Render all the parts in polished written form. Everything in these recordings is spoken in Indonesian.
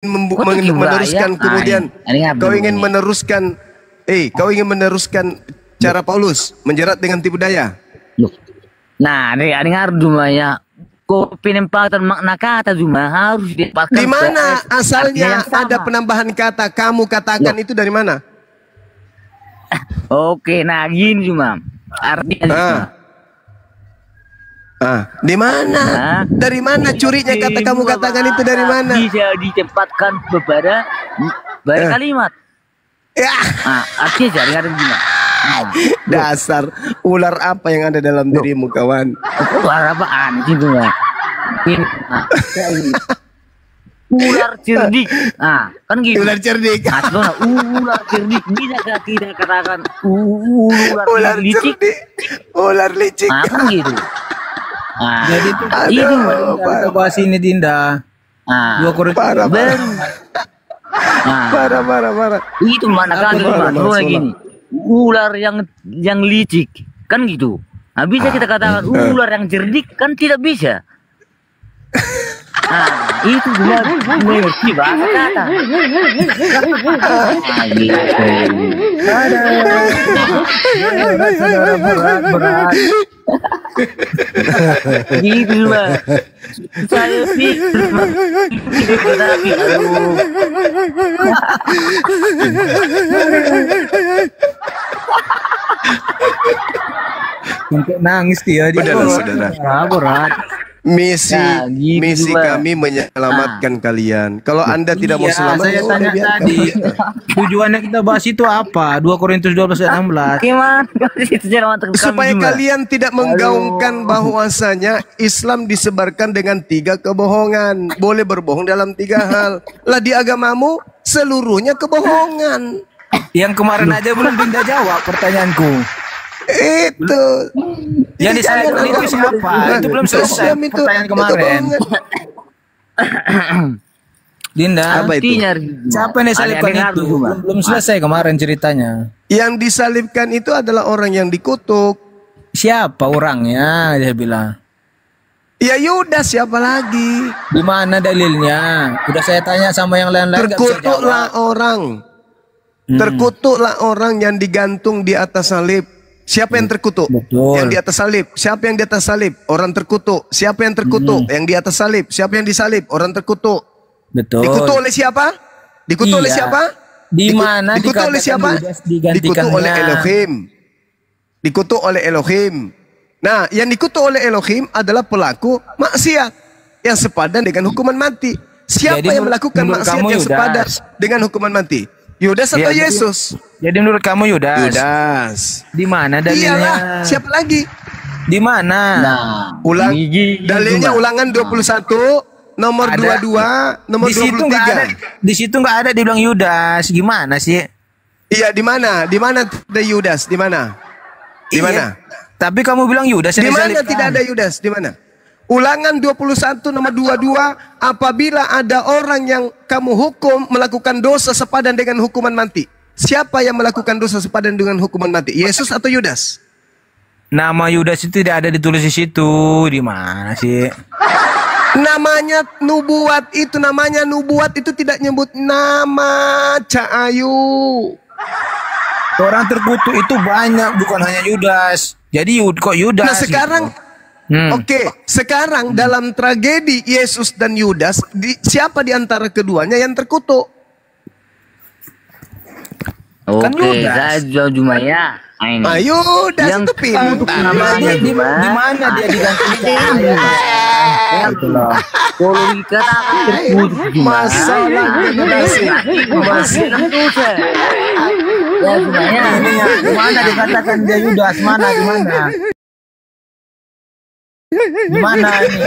meneruskan kemudian kau ingin meneruskan kau ingin meneruskan cara Paulus menjerat dengan tipu daya. Nah, ada dengar dumanya. Kau penempatan makna kata cuma harus dipakaikan. Di mana asalnya ada penambahan kata kamu katakan itu dari mana? Oke, nah gini cuma artinya. Di mana? Dari mana curinya kata kamu katakan itu dari mana? Bisa ditempatkan kepada kalimat. Ya. Artinya jadi gimana? Dasar ular apa yang ada dalam dirimu kawan? Ular apaan sih tuh? Ular cerdik. Kan gitu. Ular cerdik. Ular cerdik bisa kita katakan ular licik. Ular licik. Kan gitu. Jadi itu kita bahas ini Dinda. 2 Korintus parah. Itu mana kali gini. Ular yang licik kan gitu. Bisa kita katakan ular yang cerdik kan tidak bisa. Itu benar mengerti bahasa kata. Berat. Gitu lah. Saya sih sampai nangis dia. Saudara. Berat. Misi gitu kami menyelamatkan kalian. Kalau Anda tidak mau selamat, saya tanya tadi tujuannya kita bahas itu apa? 2 Korintus 12:16. Gimana? Supaya kalian tidak menggaungkan bahwasanya Islam disebarkan dengan 3 kebohongan. Boleh berbohong dalam 3 hal. Lah di agamamu seluruhnya kebohongan. Yang kemarin aja belum Dinda jawab pertanyaanku. Itu yang disalahkan itu siapa? Itu belum selesai pertanyaan kemarin. Dinda, siapa yang disalibkan itu? Belum selesai kemarin ceritanya. Yang disalibkan itu adalah orang yang dikutuk. Siapa orangnya? Dia bilang. Ya Yudas, siapa lagi? Di mana dalilnya? Udah saya tanya sama yang lain-lain. Terkutuklah orang. Terkutuklah orang yang digantung di atas salib. Siapa yang terkutuk? Betul. Yang di atas salib. Siapa yang di atas salib? Orang terkutuk. Siapa yang terkutuk? Yang di atas salib. Siapa yang disalib? Orang terkutuk. Betul. Dikutuk oleh siapa? Dikutuk oleh siapa? Di mana dikutuk oleh siapa? Dikutuk oleh Elohim. Dikutuk oleh Elohim. Nah, yang dikutuk oleh Elohim adalah pelaku maksiat yang sepadan dengan hukuman mati. Siapa yang melakukan maksiat yang sepadan dengan hukuman mati? Yudas atau Yesus? Jadi menurut kamu Yudas? Yudas. Di mana dalilnya? Iyalah, siapa lagi? Di mana? Dalilnya Ulangan 21 nomor 22 nomor 23. Di situ nggak ada dibilang Yudas. Gimana sih? Iya, di mana? Di mana ada Yudas? Di mana? Di mana? Tapi kamu bilang Yudas. Di mana tidak ada Yudas? Di mana? Ulangan 21 nomor 22, apabila ada orang yang kamu hukum melakukan dosa sepadan dengan hukuman mati. Siapa yang melakukan dosa sepadan dengan hukuman mati? Yesus atau Yudas? Nama Yudas itu tidak ada ditulis di situ. Di mana sih? Namanya nubuat itu tidak nyebut nama Cahayu. Orang terkutuk itu banyak, bukan hanya Yudas. Jadi kok Yudas? Nah sekarang sekarang dalam tragedi Yesus dan Yudas, siapa di antara keduanya yang terkutuk? Kan Yudas. Jumaya. Yudas itu pintar. Di mana dia digantikan? Kalau dikatakan terkutuk masalah ya Jumaya. Di mana dikatakan dia Yudas? Di mana? Gimana ini?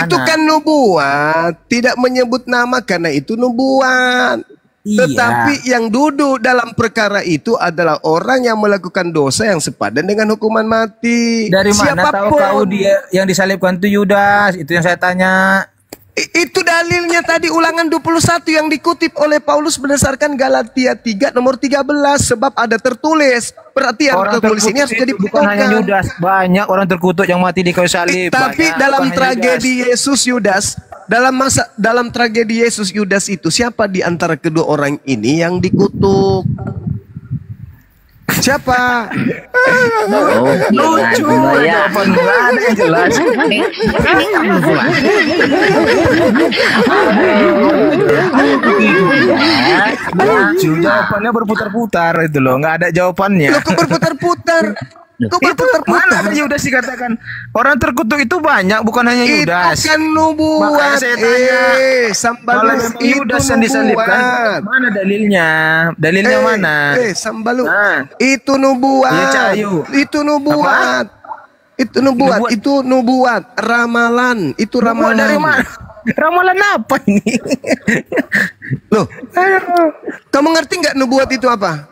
Itu kan nubuat, tidak menyebut nama karena itu nubuat. Iya. Tetapi yang duduk dalam perkara itu adalah orang yang melakukan dosa yang sepadan dengan hukuman mati. Dari mana tahu kau dia yang disalibkan itu Yudas? Itu yang saya tanya. Itu dalilnya tadi Ulangan 21 yang dikutip oleh Paulus berdasarkan Galatia 3 nomor 13. Sebab ada tertulis. Berarti yang tertulis ini harus jadi bukan hanya Yudas. Banyak orang terkutuk yang mati di kayu salib. Tapi dalam tragedi Yesus Yudas, dalam tragedi Yesus Yudas itu, siapa di antara kedua orang ini yang dikutuk? Siapa? Lucu. Jawaban nggak ada yang jelas. Lucu, jawabannya berputar-putar itu loh, nggak ada jawabannya. Loh, kok berputar-putar? Kok berputar-putar? Mana ada Yudas dikatakan orang terkutuk itu banyak, bukan hanya Yudas. Itu kan nubuat. Makanya saya tanya, Sambalus kalau itu Yudas yang disalibkan, mana dalilnya? Dalilnya mana? Sambalus. Itu nubuat. Iya, Cahayu. Itu nubuat. Itu nubuat. Itu nubuat. Ramalan. Itu ramalan. Dari mana? Ramalan apa ini? Loh, kamu ngerti nggak nubuat itu apa?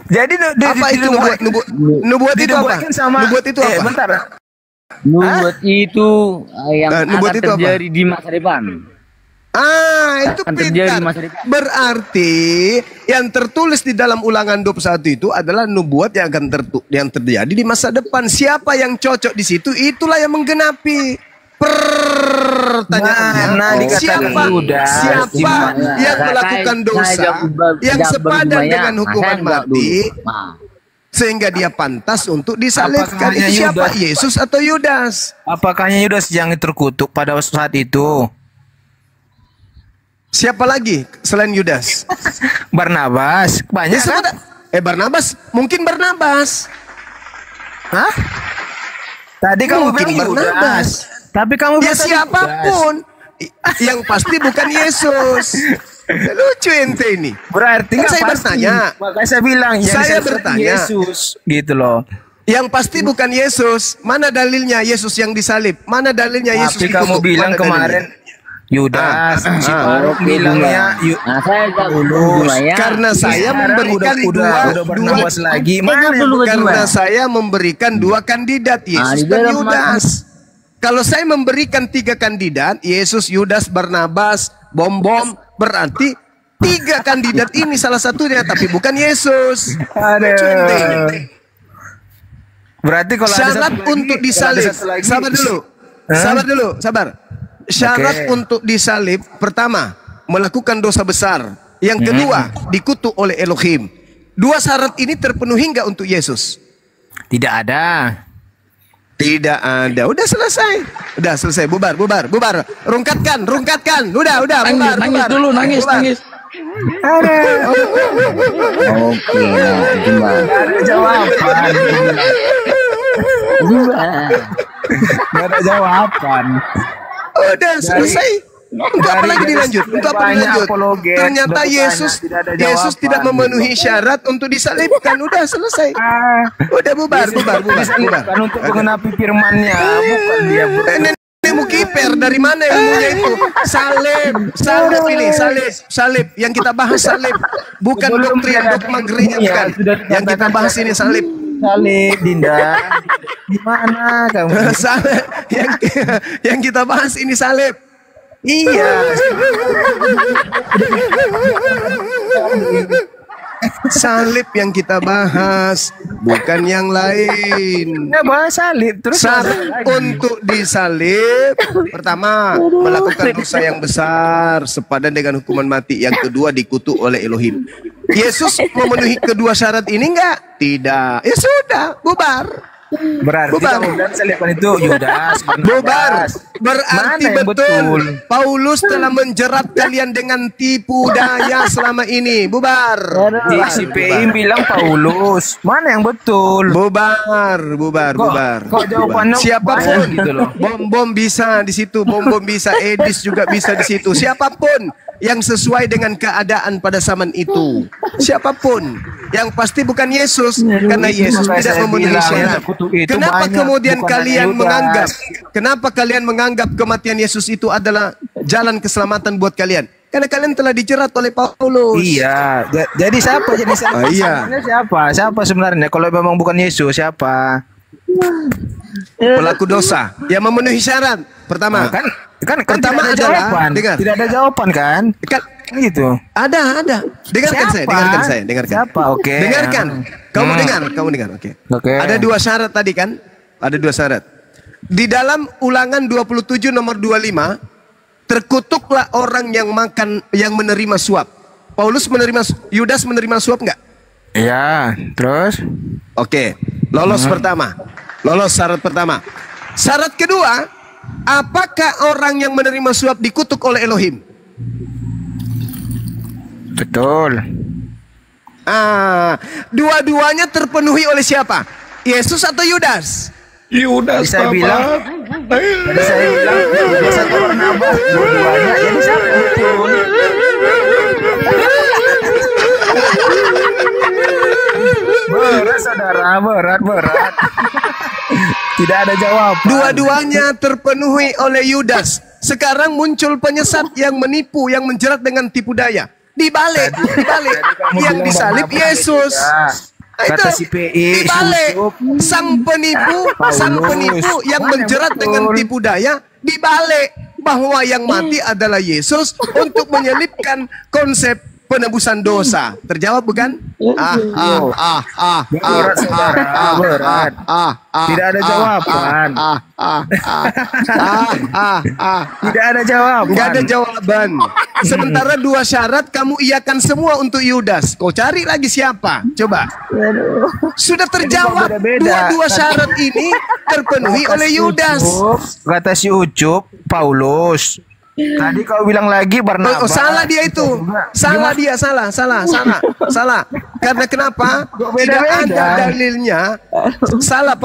Jadi apa itu nubuat? Nubuat itu apa? Nubuat itu apa? Bentar. Nubuat itu yang akan terjadi di masa depan. Itu pintar. Berarti yang tertulis di dalam Ulangan 21 itu adalah nubuat yang akan terjadi di masa depan. Siapa yang cocok di situ, itulah yang menggenapi. Pertanyaannya, siapa yang melakukan dosa yang sepadan dengan hukuman mati sehingga dia pantas untuk disalibkan? Itu siapa? Yesus atau Yudas? Apakah Yudas yang terkutuk pada saat itu? Siapa lagi selain Yudas? Barnabas. Banyak kan? Barnabas. Mungkin Barnabas. Hah? Tadi kamu bilang Barnabas. Tapi kamu ya siapapun yang pasti bukan Yesus. Lucu ente ini. Berarti kan saya bertanya. Makanya saya bilang saya bertanya Yesus gitu loh. Yang pasti bukan Yesus. Mana dalilnya Yesus yang disalib? Mana dalilnya Yesus dikutuk? Kamu bilang kemarin Yudas, si Faruk bilangnya karena saya memberikan dua lagi. Karena saya memberikan dua kandidat, Yesus dan Yudas. Kalau saya memberikan 3 kandidat, Yesus, Yudas, Barnabas, Bom, berarti 3 kandidat ini salah satunya, tapi bukan Yesus. Berarti kalau syarat untuk disalib, sabar. Syarat untuk disalib, pertama, melakukan dosa besar. Yang kedua, dikutuk oleh Elohim. 2 syarat ini terpenuhi enggak untuk Yesus? Tidak ada. Tidak ada. Udah selesai. Bubar. Rungkatkan. Udah, bubar. Nangis dulu. Oke, ada jawaban. Gak ada jawaban. Udah selesai. Untuk apa lagi dilanjut? Ternyata Yesus tidak memenuhi syarat untuk disalibkan. Udah selesai. Udah bubar. Untuk menggenapi firman-Nya, bukan dia. Ilmu kiper dari mana ilmunya itu? Salib. Yang kita bahas salib, bukan doktrin dogma gereja bukan. Yang kita bahas ini salib. Salib, Dinda. Gimana kamu? Yang kita bahas ini salib. Iya. Salib yang kita bahas, bukan yang lain. Nggak bahas salib. Terus syarat untuk disalib, pertama melakukan dosa yang besar sepadan dengan hukuman mati. Yang kedua dikutuk oleh Elohim. Yesus memenuhi kedua syarat ini enggak? Tidak. Ya sudah, bubar. Berarti saliban itu Yudas. Bubar. Berarti betul Paulus telah menjerat kalian dengan tipu daya selama ini. Bubar. Di CPI bilang Paulus. Mana yang betul? Bubar. Kok jawabannya siapapun gitu loh. Bom bisa di situ, bom bisa, Edis juga bisa di situ. Siapapun yang sesuai dengan keadaan pada zaman itu. Siapapun. Yang pasti bukan Yesus, karena Yesus tidak memenuhi syarat. Kenapa kemudian kalian menganggap kematian Yesus itu adalah jalan keselamatan buat kalian? Karena kalian telah dijerat oleh Paulus. Iya. Jadi siapa? Siapa sebenarnya? Kalau memang bukan Yesus, siapa? Pelaku dosa yang memenuhi syarat. Pertama, pertama adalah tidak ada jawaban kan? Gitu. Ada. Dengarkan saya. Siapa? Oke. Dengarkan. Kamu dengar. Oke. Ada 2 syarat tadi kan? Ada 2 syarat. Di dalam Ulangan 27 nomor 25, terkutuklah orang yang menerima suap. Yudas menerima suap nggak? Iya, terus? Oke, lolos pertama. Lolos syarat pertama. Syarat kedua, apakah orang yang menerima suap dikutuk oleh Elohim? Betul. Dua-duanya terpenuhi oleh siapa? Yesus atau Yudas? Yudas, saya bilang. Tadi saya bilang Yudas atau Barnabas, dua-duanya. Jadi siapa yang betul? Berat saudara, berat. Tidak ada jawaban. Dua-duanya terpenuhi oleh Yudas. Sekarang muncul penyesat yang menipu, yang menjerat dengan tipu daya. Dibalik. Yang disalib Yesus. Kata si PI, dibalik. Sang penipu yang menjerat dengan tipu daya, dibalik bahwa yang mati adalah Yesus untuk menyelipkan konsep penebusan dosa. Terjawab bukan? Berat. Tidak ada jawaban. Tidak ada jawaban. Enggak ada jawaban. Sementara dua syarat kamu iakan semua untuk Yudas. Kau cari lagi siapa? Coba. Sudah terjawab. Dua syarat ini terpenuhi oleh Yudas. Kata si Ucup, Paulus. Tadi kau bilang lagi Barnabas. Salah dia itu. Salah. Karena kenapa? Tidak ada dalilnya. Salah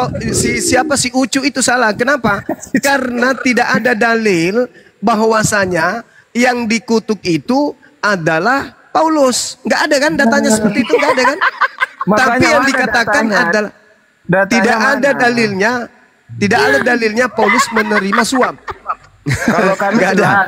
siapa si Ucu itu salah. Kenapa? Karena tidak ada dalil bahwasanya yang dikutuk itu adalah Paulus. Nggak ada kan datanya seperti itu, nggak ada kan? Tapi yang dikatakan adalah tidak ada dalilnya. Tidak ada dalilnya Paulus menerima suap. Kalau kami nggak ada.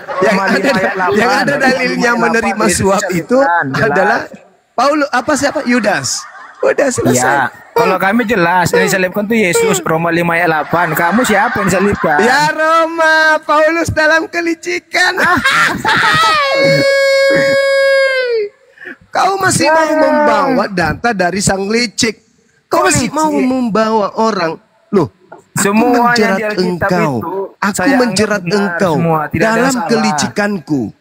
Yang ada dalilnya menerima suap itu adalah Paulus, siapa? Yudas. Udah selesai. Ya, kalau kami jelas yang disalibkan itu Yesus, Roma 5 ayat 8. Kamu siapa yang disalibkan? Ya Roma, Paulus dalam kelicikan. Kau masih mau membawa data dari sang licik. Kau masih mau membawa orang. Loh, semua menjerat engkau. Aku menjerat engkau dalam kelicikanku.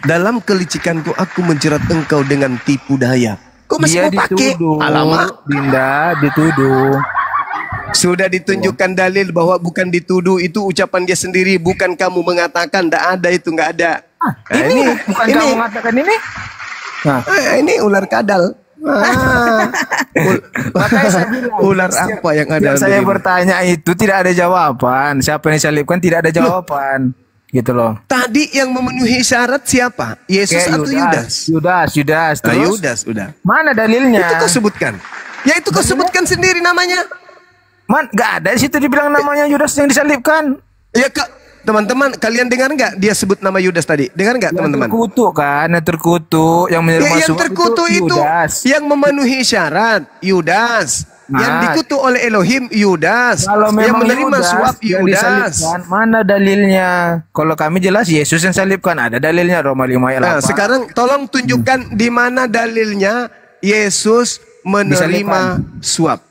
Dalam kelicikanku aku menjerat engkau dengan tipu daya. Kok masih mau pakai? Alamak, Dinda dituduh. Sudah ditunjukkan dalil bahwa bukan dituduh, itu ucapan dia sendiri, bukan kamu mengatakan. Tidak ada itu, nggak ada. Ini bukan kamu mengatakan ini? Ini ular kadal. Makanya saya bilang, ular apa yang ada? Saya bertanya itu tidak ada jawaban. Siapa yang disalibkan tidak ada jawaban. Gitu loh. Tadi yang memenuhi syarat siapa? Yesus atau Yudas? Yudas. Terus? Yudas udah. Mana dalilnya? Itu kau sebutkan. Ya itu kau sebutkan sendiri namanya. Nggak ada di situ dibilang namanya Yudas yang disalibkan. Ya teman-teman, kalian dengar nggak dia sebut nama Yudas tadi? Dengar nggak teman-teman? Terkutuk kan, yang terkutuk, yang menerima yang terkutuk itu Yudas. Yang memenuhi syarat Yudas. Yang dikutuk oleh Elohim Yudas. Yang menerima suap Yudas. Mana dalilnya? Kalau kami jelas Yesus yang salibkan, ada dalilnya Roma 5 ayat 8. Nah, sekarang tolong tunjukkan di mana dalilnya Yesus menerima suap.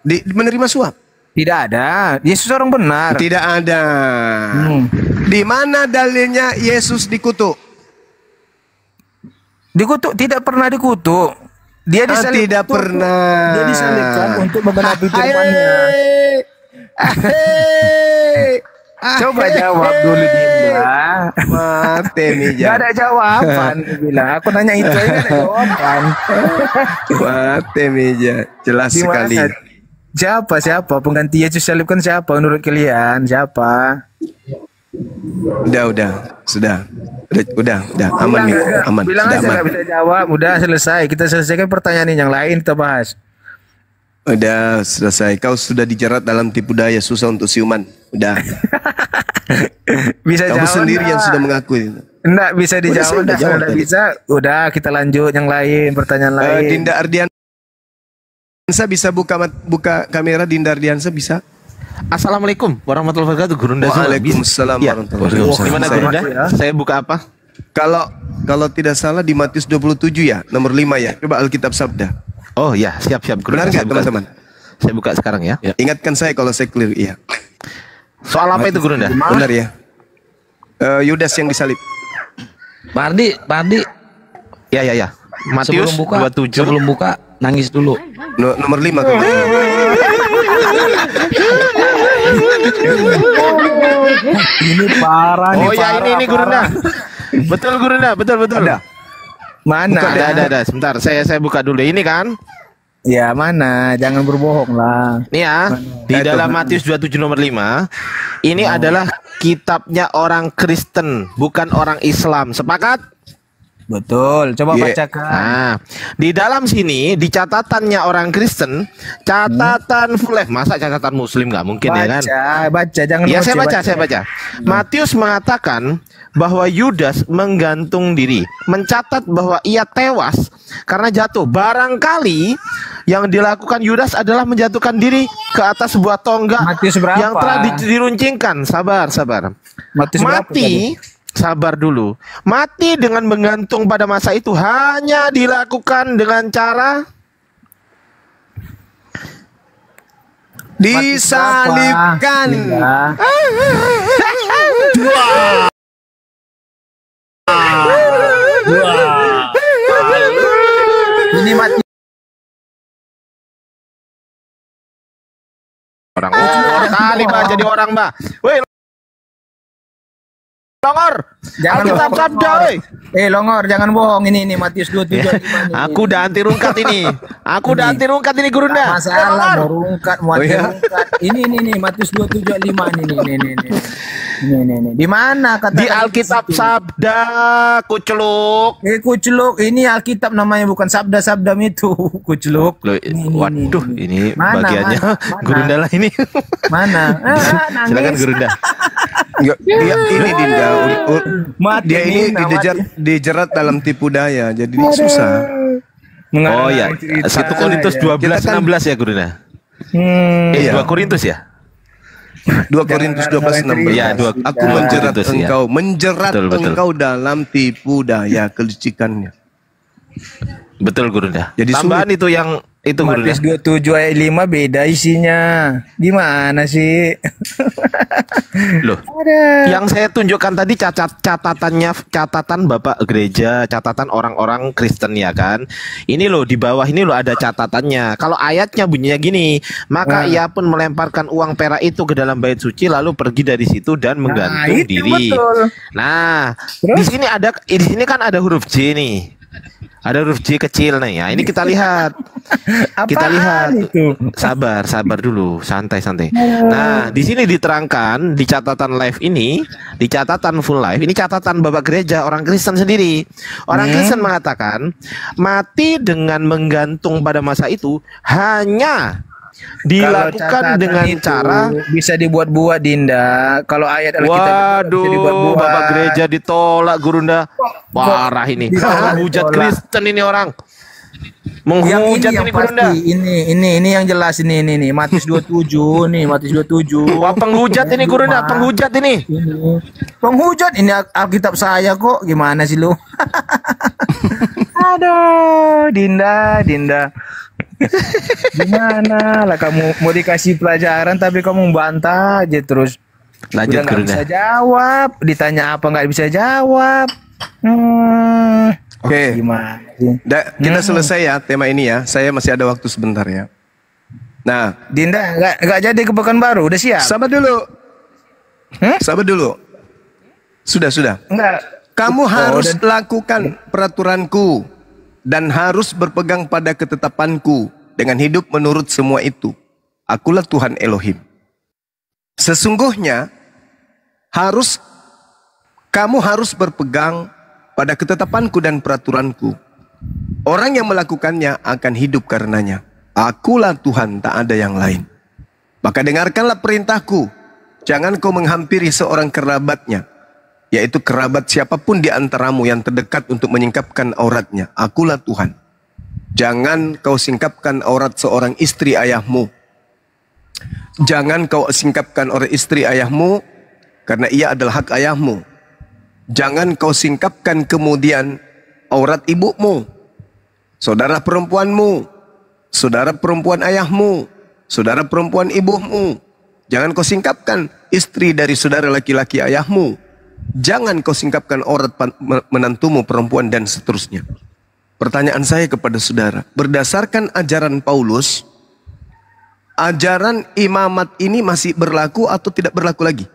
Menerima suap. Tidak ada. Yesus orang benar. Tidak ada. Di mana dalilnya Yesus dikutuk? Dikutuk, tidak pernah dikutuk. Dia disalibkan. Tidak pernah. Dia disalibkan untuk membenahi firman-Nya. Coba jawab dulu Dinda. Mati nih. Gak ada jawaban. Bilang aku nanya itu aja gak ada jawaban. Mati Mija. Jelas sekali. Siapa pengganti Yesus salibkan siapa menurut kalian? Siapa? Sudah aman nih, aman. Bilang aja nggak bisa jawab, udah selesai. Kita selesaikan pertanyaan yang lain kita bahas. Udah selesai. Kau sudah dijerat dalam tipu daya, susah untuk siuman. Udah. Bisa kamu jawab sendiri yang sudah mengakui. Enggak bisa dijawab. Udah bisa. Udah kita lanjut yang lain, pertanyaan lain. Dinda Ardiansa bisa buka kamera. Dinda Ardiansa bisa. Assalamualaikum warahmatullahi wabarakatuh. Gurunda. Waalaikumsalam warahmatullahi wabarakatuh. Gimana Gurunda? Saya buka apa? Kalau tidak salah di Matius 27 ya, nomor 5 ya. Coba Alkitab Sabda. Oh ya, siap. Benar nggak teman-teman? Saya buka sekarang ya. Ingatkan saya kalau saya clear, iya. Soal apa itu Gurunda? Benar ya. Yudas yang disalib. Pak Ardi. Ya. Matius Sebelum buka, 27. sebelum buka nangis dulu. Nomor 5 tuh. Ini parah nih. Oh ya, ini Gurunda. Betul Gurunda, betul. Ada. Mana? Buka, ada. Sebentar, saya buka dulu. Ini kan? Ya mana? Jangan berbohong lah. Nih ya, di dalam Matius 27 nomor 5, ini adalah kitabnya orang Kristen, bukan orang Islam. Sepakat? Betul. Coba bacakan. Nah, di dalam sini di catatannya orang Kristen, catatan full life. Masa catatan Muslim nggak mungkin ya kan? Baca, jangan. Ya saya baca. Matius mengatakan bahwa Yudas menggantung diri, mencatat bahwa ia tewas karena jatuh. Barangkali yang dilakukan Yudas adalah menjatuhkan diri ke atas sebuah tonggak yang telah diruncingkan. Sabar. Sabar dulu. Mati dengan menggantung pada masa itu hanya dilakukan dengan cara disalibkan. Ini mati. Orang kali Mbak jadi orang Mbak. Woi, Longor, Alkitab sabda, woi. Longor, jangan bohong. Ini Matius 27. Aku udah anti rungkat ini. Gurunda. Masalah mau rungkat, mau rungkat. Ini Matius 27:5 ini. Di mana kata? Di Alkitab sabda, kuceluk. Kuceluk. Ini Alkitab namanya, bukan sabda-sabda itu. Kuceluk. Waduh, ini bagiannya Gurunda lah ini. Mana? Silakan Gurunda. Dia ini Dinda, dia ini dijerat dalam tipu daya, jadi ini susah. Oh ya, 1 Korintus 12:16 ya Gurunda. 2 Korintus ya. 2 Korintus 12:16. Ya, aku menjerat engkau dalam tipu daya kelicikannya. Betul Gurunda. Jadi tambahan itu yang itu Gurunda. Matius 27:5 beda isinya. Gimana sih? Loh. Yang saya tunjukkan tadi catatan Bapak gereja, catatan orang-orang Kristen ya kan. Ini loh di bawah ini loh ada catatannya. Kalau ayatnya bunyinya gini, maka ia pun melemparkan uang perak itu ke dalam bait suci lalu pergi dari situ dan menggantung diri. Betul. Nah, di sini kan ada huruf J nih. Ada huruf J kecil nih ya. Ini kita lihat. Kita lihat. Itu? Sabar dulu, santai. Nah, di sini diterangkan di catatan live ini, di catatan full live, ini catatan Bapak gereja orang Kristen sendiri. Orang Kristen mengatakan mati dengan menggantung pada masa itu hanya dilakukan dengan cara bisa dibuat-buat Dinda. Kalau ayat Alkitab bisa dibuat-buat. Bapak gereja ditolak Gurunda. Parah ini. Menghujat Kristen ini orang. Menghujat ini Gurunda. Ini yang jelas ini Matius 27 nih, Matius 27. Wah, penghujat ini Gurunda, penghujat ini. Penghujat ini Alkitab saya kok. Gimana sih lu? Aduh, Dinda. Gimana lah kamu mau dikasih pelajaran tapi kamu membantah aja terus. Lanjut nggak bisa jawab, ditanya apa nggak bisa jawab. Oke. Gimana? Kita selesai ya tema ini ya. Saya masih ada waktu sebentar ya. Nah, Dinda nggak jadi ke Pekanbaru, udah siap? Sabar dulu. Sabar dulu. Sudah. Enggak. Kamu harus lakukan peraturanku dan harus berpegang pada ketetapanku dengan hidup menurut semua itu. Akulah Tuhan Elohim. Sesungguhnya kamu harus berpegang pada ketetapanku dan peraturanku. Orang yang melakukannya akan hidup karenanya. Akulah Tuhan, tak ada yang lain. Maka dengarkanlah perintahku. Jangan kau menghampiri seorang kerabatnya, yaitu kerabat siapapun di antaramu yang terdekat untuk menyingkapkan auratnya. Akulah Tuhan. Jangan kau singkapkan aurat seorang istri ayahmu. Jangan kau singkapkan aurat istri ayahmu, karena ia adalah hak ayahmu. Jangan kau singkapkan kemudian aurat ibumu, saudara perempuanmu, saudara perempuan ayahmu, saudara perempuan ibumu, Jangan kau singkapkan istri dari saudara laki-laki ayahmu. Jangan kau singkapkan aurat menantumu perempuan dan seterusnya. Pertanyaan saya kepada saudara, berdasarkan ajaran Paulus, ajaran imamat ini masih berlaku atau tidak berlaku lagi?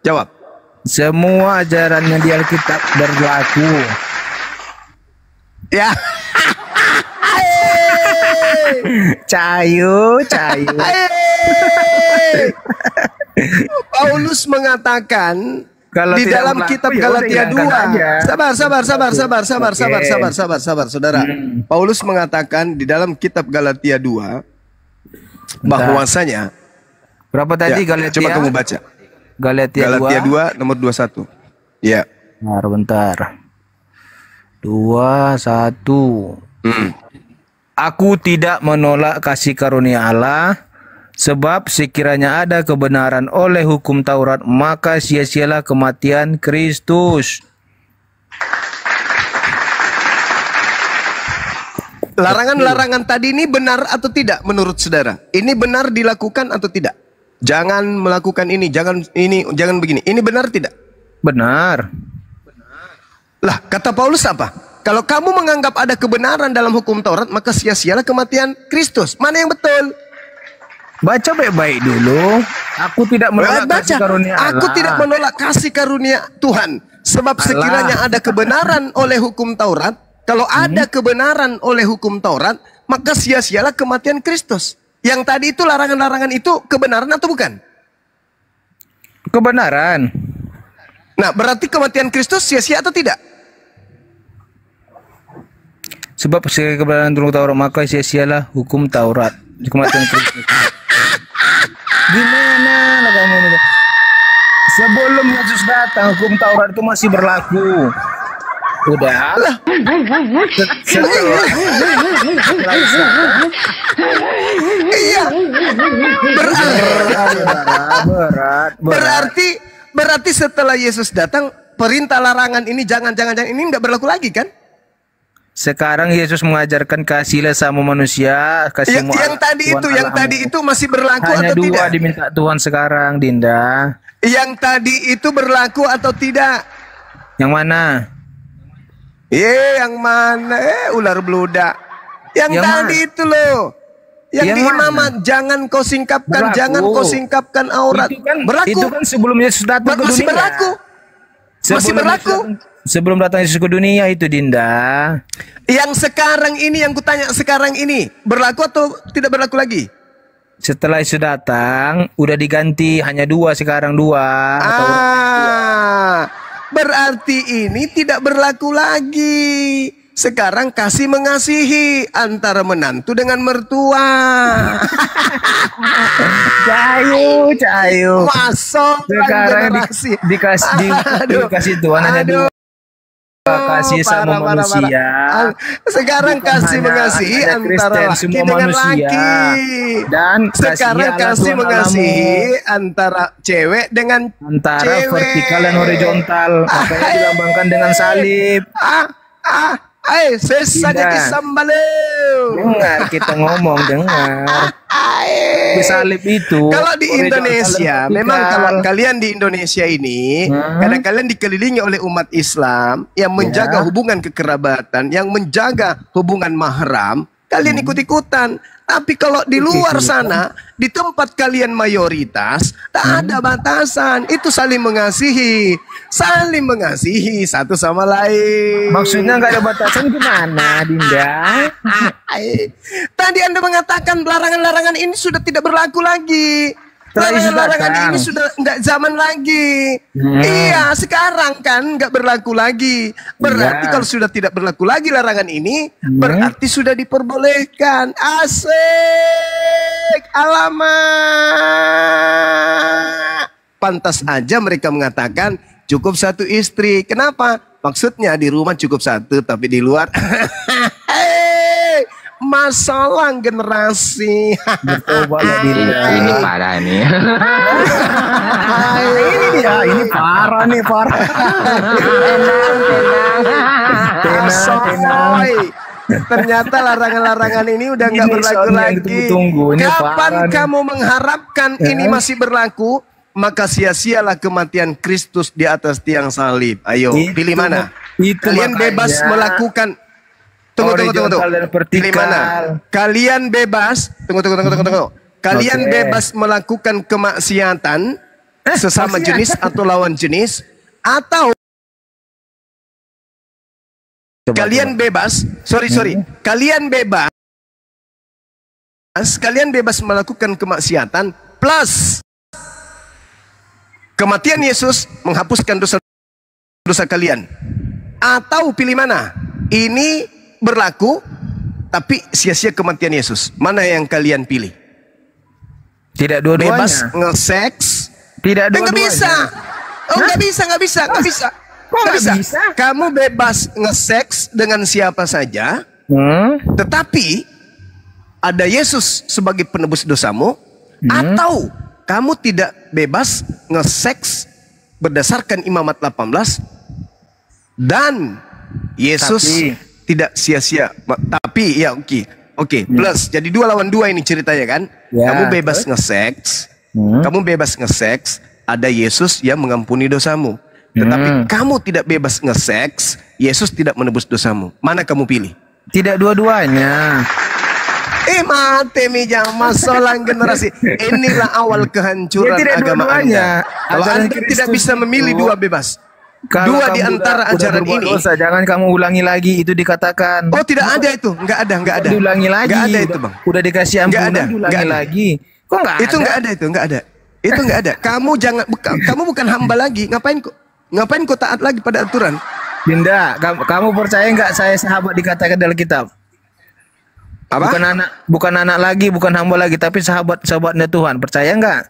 Jawab. Semua ajarannya di Alkitab berlaku. Ya. Cayu. Paulus mengatakan Kalau di tidak dalam berlaku, kitab ya Galatia udah, hilangkan 2. Sabar. Paulus mengatakan di dalam kitab Galatia 2 bahwasanya berapa tadi ya, Galatia? coba kamu baca. Galatia 2 nomor 21. Ya. Bentar. 21. Aku tidak menolak kasih karunia Allah, sebab sekiranya ada kebenaran oleh hukum Taurat, maka sia-sialah kematian Kristus. Larangan-larangan tadi ini benar atau tidak menurut saudara? Ini benar dilakukan atau tidak? Jangan melakukan ini, jangan begini. Ini benar tidak? Benar. Lah, kata Paulus apa? Kalau kamu menganggap ada kebenaran dalam hukum Taurat, maka sia-sialah kematian Kristus. Mana yang betul? Baca baik-baik dulu. Aku tidak menolak kasih karunia Allah. Aku tidak menolak kasih karunia Tuhan. Sebab sekiranya ada kebenaran oleh hukum Taurat, kalau ada kebenaran oleh hukum Taurat, maka sia-sialah kematian Kristus. Yang tadi itu larangan-larangan itu kebenaran atau bukan? Kebenaran. Nah, berarti kematian Kristus sia-sia atau tidak? Sebab sekiranya kebenaran turun Taurat, maka sia-sialah hukum Taurat. Kematian Kristus. Gimana lah kamu ini? Sebelum Yesus datang, hukum Taurat itu masih berlaku. Udah. Iya. Berarti setelah Yesus datang, perintah larangan ini jangan ini nggak berlaku lagi kan? Sekarang Yesus mengajarkan kasihlah sama manusia, kasih yang tadi itu masih berlaku hanya atau tidak? Hanya 2 diminta Tuhan sekarang, Dinda. Yang tadi itu berlaku atau tidak? Yang mana? Yang mana? Ular beludak. Yang tadi mana? Itu loh. Yang di imamat, jangan kau singkapkan, berlaku. Jangan kau singkapkan aurat. Itu kan sebelum Yesus datang ke dunia. Masih berlaku. Sebelum datang Yesus ke dunia itu, Dinda. Yang sekarang ini, yang kutanya sekarang ini, berlaku atau tidak berlaku lagi? Setelah Yesus datang, udah diganti hanya 2 sekarang 2. Berarti ini tidak berlaku lagi. Sekarang kasih mengasihi antara menantu dengan mertua. Cayu. Masuk sekarang dikasih Tuhan hanya 2. Kasih sama manusia. Sekarang kasih mengasihi antara laki dengan laki. Dan sekarang kasih mengasihi antara cewek dengan cewek. Vertikal dan horizontal. Makanya dilambangkan dengan salib. Sesanya disambalo. Dengar kita ngomong, dengar. Salib itu. Kalau di Indonesia, memang kalau kalian di Indonesia ini, kadang kalian dikelilingi oleh umat Islam yang menjaga hubungan kekerabatan, yang menjaga hubungan mahram, kalian ikut-ikutan. Tapi kalau di luar sana, di tempat kalian mayoritas, tak ada batasan. Itu saling mengasihi satu sama lain. Maksudnya nggak ada batasan gimana, Dinda? Tadi Anda mengatakan larangan-larangan ini sudah tidak berlaku lagi. Larangan-larangan ini sudah nggak zaman lagi. Iya, sekarang kan nggak berlaku lagi. Berarti kalau sudah tidak berlaku lagi larangan ini, berarti sudah diperbolehkan. Asik, alamak. Pantas aja mereka mengatakan cukup 1 istri. Kenapa? Maksudnya di rumah cukup 1, tapi di luar masalah generasi. Bertobatlah diri. Ini parah nih. Ini parah nih, parah. Tenang. Ternyata larangan-larangan ini udah nggak berlaku lagi. Kapan kamu mengharapkan ini masih berlaku, maka sia-sialah kematian Kristus di atas tiang salib. Ayo, pilih mana? Kalian bebas melakukan. Tunggu. Pilih mana? Kalian bebas. Tunggu. Kalian bebas melakukan kemaksiatan sesama jenis atau lawan jenis, atau kalian bebas. Kalian bebas melakukan kemaksiatan plus kematian Yesus menghapuskan dosa kalian. Atau pilih mana? Ini berlaku tapi sia-sia kematian Yesus. Mana yang kalian pilih? Tidak dua-duanya. Bebas nge-seks? Tidak dua-duanya. Nggak bisa. Nggak bisa. Kamu bebas nge-seks dengan siapa saja, tetapi ada Yesus sebagai penebus dosamu, atau kamu tidak bebas nge-seks berdasarkan Imamat 18 dan Yesus tidak sia-sia. Tapi ya oke. Plus jadi 2 lawan 2 ini ceritanya kan. Kamu bebas nge-seks. Kamu bebas nge-seks, ada Yesus yang mengampuni dosamu. Tetapi kamu tidak bebas nge-seks, Yesus tidak menebus dosamu. Mana kamu pilih? Tidak dua-duanya. Mate mijang masalah generasi. Inilah awal kehancuran agama Anda. Kalau Anda tidak bisa memilih dua bebas, dua di antara ajaran ini, dosa, jangan kamu ulangi lagi itu dikatakan. Oh, tidak ada itu, nggak ada. Diulangi lagi. Nggak ada itu, Bang. Udah dikasih ampunan, diulangi lagi. Kok nggak ada? Itu nggak ada itu, nggak ada. Itu nggak ada. Kamu bukan hamba lagi. Ngapain kau taat lagi pada aturan? Dinda, kamu percaya nggak saya sahabat dikatakan dalam kitab? Apa? Bukan anak lagi, bukan hamba lagi, tapi sahabatnya Tuhan. Percaya nggak?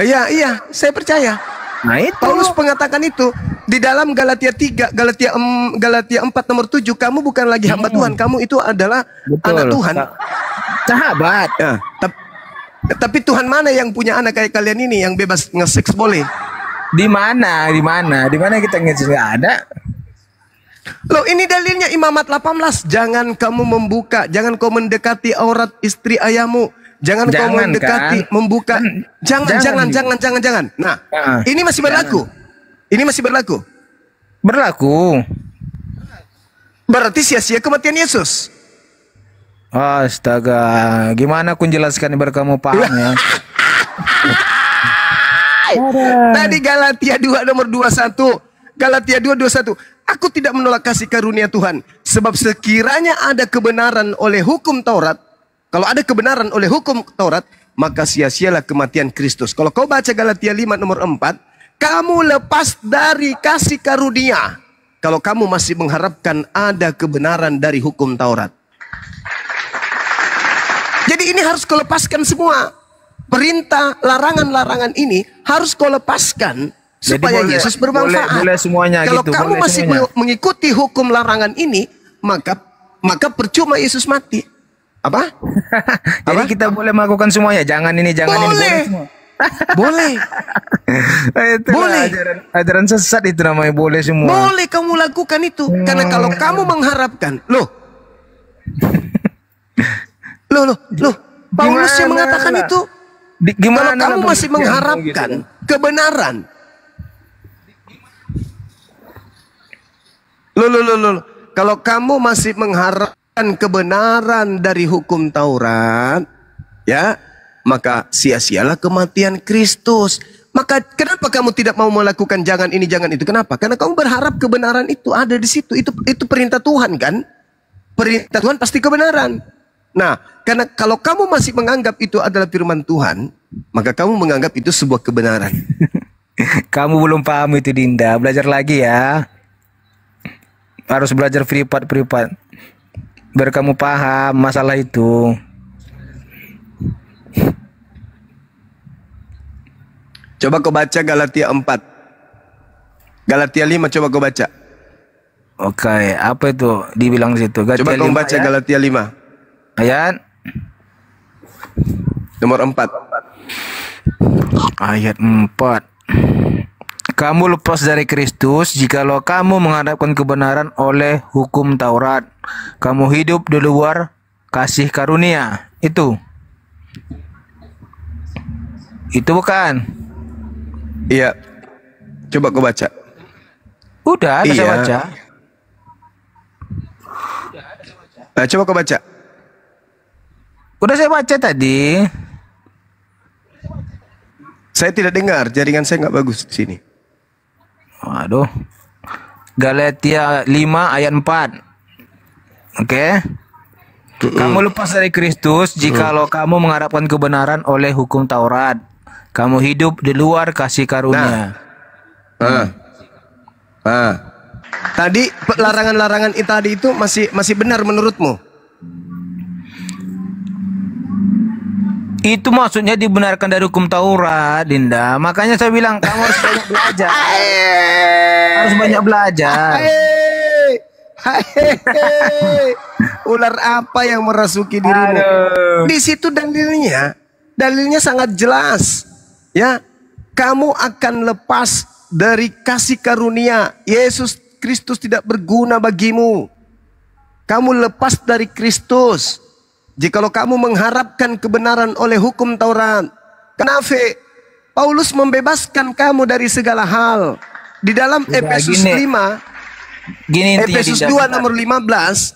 Iya, saya percaya. Nah itu. Paulus mengatakan itu di dalam Galatia 3, Galatia 4 nomor 7, kamu bukan lagi hamba Tuhan, kamu itu adalah anak Tuhan. Sahabat. Ya, tapi Tuhan mana yang punya anak kayak kalian ini yang bebas nge-seks boleh? Di mana kita nge-seks? Nggak ada. Loh, ini dalilnya Imamat 18. Jangan kamu kau mendekati aurat istri ayahmu. Jangan kau mendekati, kan? Membuka. Jangan. Nah, ini masih berlaku. Ini masih berlaku. Berlaku. Berarti sia-sia kematian Yesus. Astaga, gimana aku jelaskan biar kamu paham ya? Tadi Galatia 2 nomor 21. Galatia 2:21. Aku tidak menolak kasih karunia Tuhan, sebab sekiranya ada kebenaran oleh hukum Taurat, kalau ada kebenaran oleh hukum Taurat, maka sia-sialah kematian Kristus. Kalau kau baca Galatia 5 nomor 4, kamu lepas dari kasih karunia kalau kamu masih mengharapkan ada kebenaran dari hukum Taurat. Jadi ini harus kau lepaskan semua. Perintah, larangan-larangan ini harus kau lepaskan supaya Yesus bermanfaat. Boleh semuanya. Kalau gitu, kamu masih mengikuti hukum larangan ini, maka percuma Yesus mati. Apa? Jadi kita boleh melakukan semuanya. Jangan ini, jangan ini. Boleh semua. Boleh. Boleh. Ajaran sesat itu namanya boleh semua. Boleh kamu lakukan itu. Karena kalau kamu mengharapkan, loh. Paulus yang mengatakan itu. Kalau kamu masih mengharapkan kebenaran. Kalau kamu masih mengharapkan kebenaran dari hukum Taurat, ya, maka sia-sialah kematian Kristus. Maka kenapa kamu tidak mau melakukan jangan ini, jangan itu? Kenapa? Karena kamu berharap kebenaran itu ada di situ. Itu perintah Tuhan kan? Perintah Tuhan pasti kebenaran. Nah, karena kalau kamu masih menganggap itu adalah firman Tuhan, maka kamu menganggap itu sebuah kebenaran. Kamu belum paham itu, Dinda. Belajar lagi ya. Harus belajar privat. Biar kamu paham masalah itu. Coba kau baca Galatia 4. Galatia 5 coba kau baca. Oke, apa itu dibilang situ? Coba kau baca ya? Galatia 5. Ayat nomor 4. Ayat 4. Kamu lepas dari Kristus jikalau kamu mengharapkan kebenaran oleh hukum Taurat. Kamu hidup di luar kasih karunia. Itu bukan? Iya. Coba kau baca. Udah, saya baca. Nah, coba kau baca. Udah saya baca tadi. Saya tidak dengar, jaringan saya nggak bagus di sini. Waduh. Galatia 5 ayat 4. Oke. Kamu lepas dari Kristus jikalau kamu mengharapkan kebenaran oleh hukum Taurat. Kamu hidup di luar kasih karunia. Tadi larangan-larangan tadi itu masih benar menurutmu? Itu maksudnya dibenarkan dari hukum Taurat, Dinda. Makanya saya bilang kamu harus banyak belajar. Harus banyak belajar. Ular apa yang merasuki dirimu? Di situ dalilnya sangat jelas. Ya, kamu akan lepas dari kasih karunia. Yesus Kristus tidak berguna bagimu. Kamu lepas dari Kristus. Jikalau kamu mengharapkan kebenaran oleh hukum Taurat. Kenapa? Paulus membebaskan kamu dari segala hal. Di dalam Efesus 5, Efesus 2 nomor 15,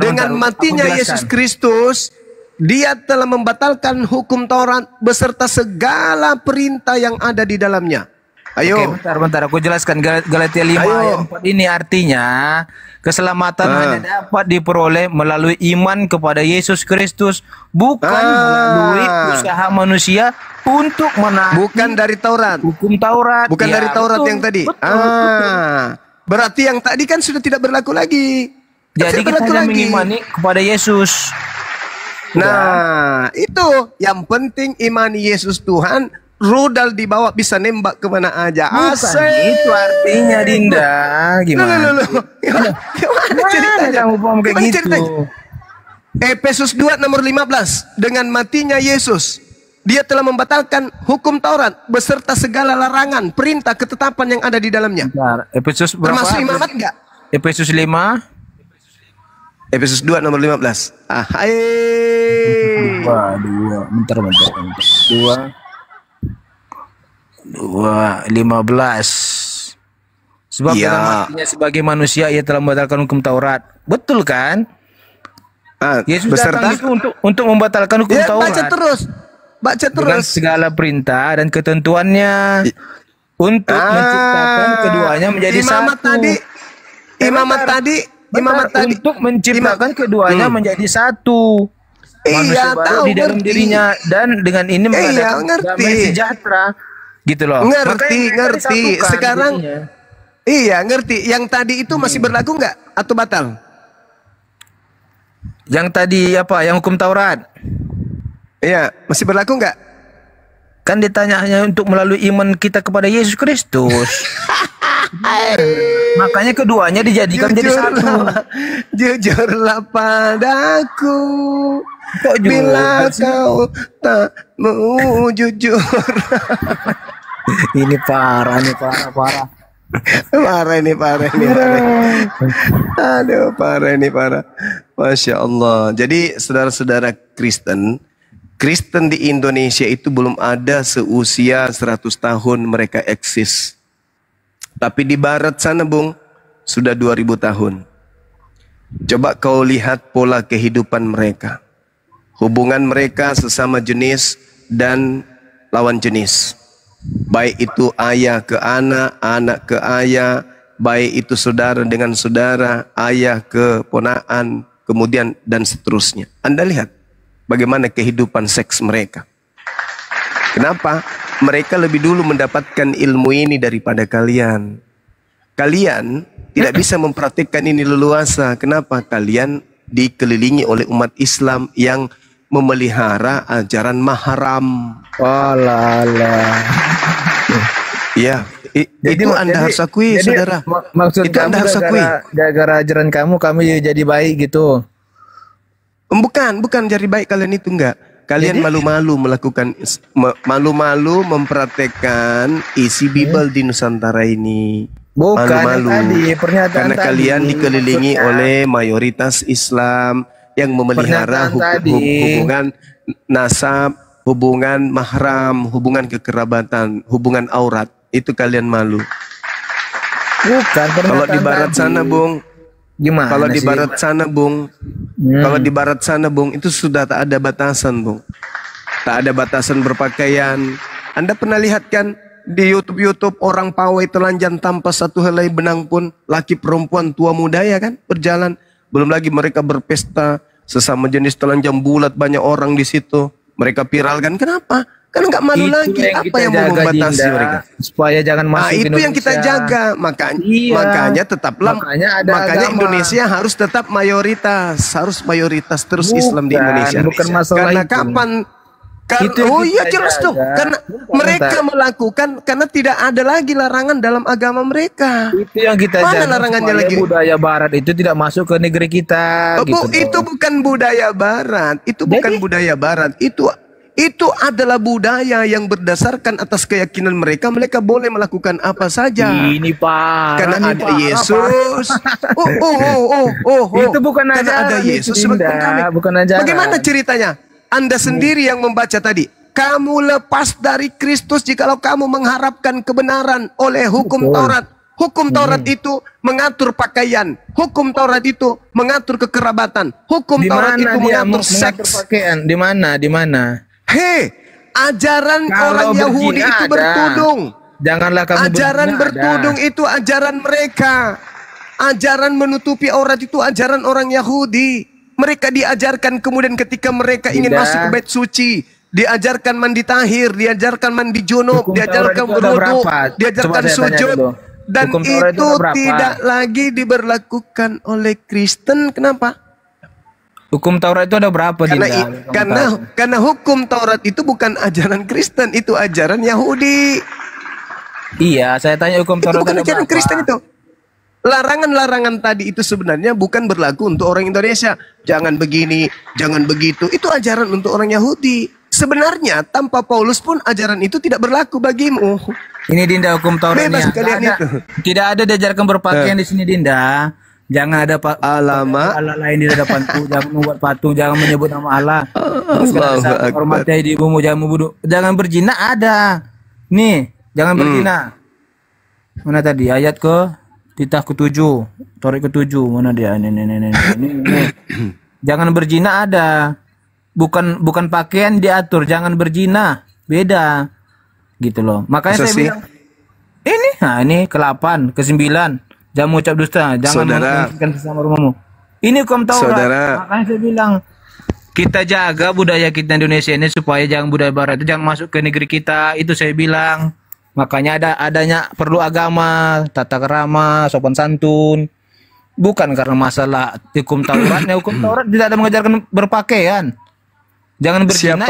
dengan matinya Yesus Kristus, dia telah membatalkan hukum Taurat beserta segala perintah yang ada di dalamnya. Ayo. Oke, bentar. Aku jelaskan Galatia 5 ayat 4 ini artinya keselamatan hanya dapat diperoleh melalui iman kepada Yesus Kristus, bukan melalui usaha manusia untuk menaati. Bukan dari Taurat. Hukum Taurat. Bukan dari Taurat betul, yang tadi. Betul. Berarti yang tadi kan sudah tidak berlaku lagi. Jadi kita hanya mengimani kepada Yesus. Nah, itu yang penting, imani Yesus Tuhan. Rudal dibawa bisa nembak kemana aja. Bukan itu artinya, Dinda. Gimana? Gimana ceritanya? Kamu paham kayak gitu? Ceritanya? Efesus 2 nomor 15. Dengan matinya Yesus, dia telah membatalkan hukum Taurat beserta segala larangan, perintah, ketetapan yang ada di dalamnya. Bentar. Efesus berapa? Termasuk imamat enggak? Efesus 5. Efesus 2 nomor 15. Bentar. 2:15. Sebab dalam artinya sebagai manusia ia telah membatalkan hukum Taurat. Betul kan? Yesus datang itu untuk membatalkan hukum Taurat. Baca terus. Dengan segala perintah dan ketentuannya untuk menciptakan keduanya menjadi satu. Imamat tadi untuk menciptakan keduanya menjadi satu. Manusia baru di dalam dirinya dan dengan ini mengadakan damai sejahtera. Gitu loh. Ngerti. Sekarang ngerti. Yang tadi itu masih berlaku nggak atau batal? Yang tadi apa? Yang hukum Taurat? Iya, masih berlaku nggak? Kan ditanya hanya untuk melalui iman kita kepada Yesus Kristus. Makanya keduanya dijadikan jadi satu. Jujurlah padaku. Kok bila kau tak mau jujur. Ini parah. Parah ini. Aduh, parah. Masya Allah. Jadi saudara-saudara Kristen di Indonesia itu belum ada seusia 100 tahun mereka eksis. Tapi di barat sana, Bung, sudah 2000 tahun. Coba kau lihat pola kehidupan mereka. Hubungan mereka sesama jenis dan lawan jenis. Baik itu ayah ke anak, anak ke ayah, baik itu saudara dengan saudara, ayah ke ponaan, kemudian dan seterusnya. Anda lihat bagaimana kehidupan seks mereka. Kenapa? Mereka lebih dulu mendapatkan ilmu ini daripada kalian. Kalian tidak bisa mempraktikkan ini leluasa. Kenapa? Kalian dikelilingi oleh umat Islam yang memelihara ajaran mahram. Ya, itu Anda harus akui, saudara. Maksud itu kamu Anda harus akui. Gara-gara ajaran kami jadi baik gitu. Bukan jadi baik kalian itu enggak. Kalian malu-malu melakukan malu-malu mempraktekkan isi Bible di Nusantara ini. Malu-malu. Karena kalian dikelilingi oleh mayoritas Islam yang memelihara hubungan nasab, hubungan mahram, hubungan kekerabatan, hubungan aurat. Itu kalian malu. Bukan. Kalau di barat sana, Bung. Gimana kalau di barat sana, Bung? Kalau di barat sana, Bung, itu sudah tak ada batasan, Bung. Tak ada batasan berpakaian. Anda pernah lihat kan di YouTube orang pawai telanjang tanpa satu helai benang pun, laki perempuan tua muda ya kan, berjalan. Belum lagi mereka berpesta sesama jenis telanjang bulat, banyak orang di situ. Mereka viralkan. Kenapa? Kan nggak malu itu lagi. Apa yang mau membatasi mereka? Supaya jangan masuk itu Indonesia. Yang kita jaga. Makanya tetaplah. Makanya Indonesia harus tetap mayoritas. Harus mayoritas terus Islam di Indonesia. Bukan masalah karena itu. kapan? Iya jelas dong. Karena mereka melakukan karena tidak ada lagi larangan dalam agama mereka. Itu yang kita jaga. Mana larangannya lagi? Budaya Barat itu tidak masuk ke negeri kita. Itu bukan budaya Barat. Itu bukan budaya Barat. Itu adalah budaya yang berdasarkan atas keyakinan mereka. Mereka boleh melakukan apa saja. Ini Pak. Karena ada Yesus. Itu bukan karena ada Yesus. Bukan aja. Bagaimana ceritanya? Anda sendiri yang membaca tadi. Kamu lepas dari Kristus jikalau kamu mengharapkan kebenaran oleh hukum Taurat. Hukum Taurat itu mengatur pakaian. Hukum Taurat itu mengatur kekerabatan. Hukum Taurat itu mengatur seks. Di mana? Ajaran orang Yahudi itu bertudung. Janganlah kamu ajaran bertudung itu ajaran mereka. Ajaran menutupi aurat itu ajaran orang Yahudi. Mereka diajarkan kemudian ketika mereka ingin masuk ke bait suci, diajarkan mandi tahir, diajarkan mandi junub, diajarkan berwudu, diajarkan sujud. Dan itu tidak lagi diberlakukan oleh Kristen. Kenapa? Hukum Taurat itu ada berapa? Karena hukum Taurat itu bukan ajaran Kristen, itu ajaran Yahudi. Iya, saya tanya hukum Taurat itu bukan ajaran Kristen itu. Larangan-larangan tadi itu sebenarnya bukan berlaku untuk orang Indonesia. Jangan begini, jangan begitu. Itu ajaran untuk orang Yahudi. Sebenarnya tanpa Paulus pun ajaran itu tidak berlaku bagimu. Ini Dinda hukum Tauratnya. Bebas kalian itu. Tidak ada diajarkan berpakaian di sini Dinda. Jangan ada alamak Allah lain di hadapanku. Jangan membuat patung. Jangan menyebut nama Allah. Hormati ibumu. Jangan berzina ada. Nih, jangan berzina. Mana tadi ayat ke titah ke-7, Taurat ke-7. Mana dia? Ini. Jangan berzina ada. Bukan pakaian diatur. Jangan berzina. Beda. Gitu loh. Makanya saya bilang ini ke-8, ke-9. Jangan mengucap dusta, jangan menghinakan sesama rumahmu. Ini hukum Taurat. Makanya saya bilang kita jaga budaya kita Indonesia ini supaya jangan budaya Barat itu jangan masuk ke negeri kita. Itu saya bilang. Makanya adanya perlu agama, tata kerama, sopan santun. Bukan karena masalah hukum Tauratnya. Hukum Taurat tidak ada mengajarkan berpakaian. Jangan berzina.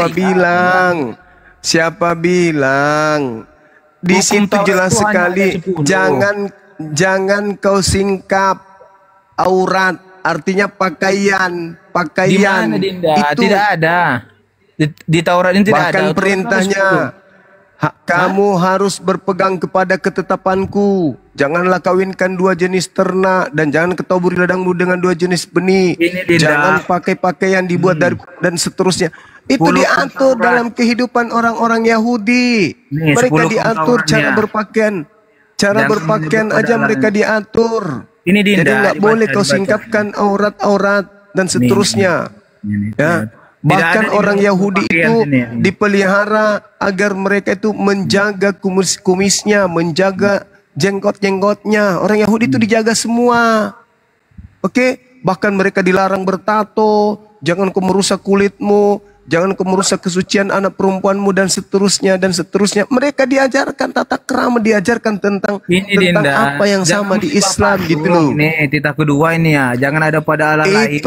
Siapa bilang? Di situ jelas sekali. Jangan kau singkap aurat, artinya pakaian. Di mana Dinda? Itu tidak ada. Di Taurat ini tidak ada. Bahkan perintahnya, kamu harus berpegang kepada ketetapanku. Janganlah kawinkan dua jenis ternak dan jangan ketoburi ladangmu dengan dua jenis benih. Jangan pakai pakaian dibuat dari dan seterusnya. Itu diatur dalam kehidupan orang-orang Yahudi. Mereka diatur cara berpakaian. Cara berpakaian aja mereka diatur. Ini Dinda, jadi nggak boleh kau singkapkan aurat-aurat dan seterusnya. Ya. Bahkan orang Yahudi itu dipelihara agar mereka itu menjaga kumis-kumisnya, menjaga jenggot-jenggotnya. Orang Yahudi itu dijaga semua. Oke? Bahkan mereka dilarang bertato. Jangan kau merusak kulitmu. Jangan kau merusak kesucian anak perempuanmu dan seterusnya dan seterusnya. Mereka diajarkan tata krama, diajarkan tentang apa yang sama di Islam gitu loh. Ini titah kedua ini ya. Jangan ada pada Allah lain.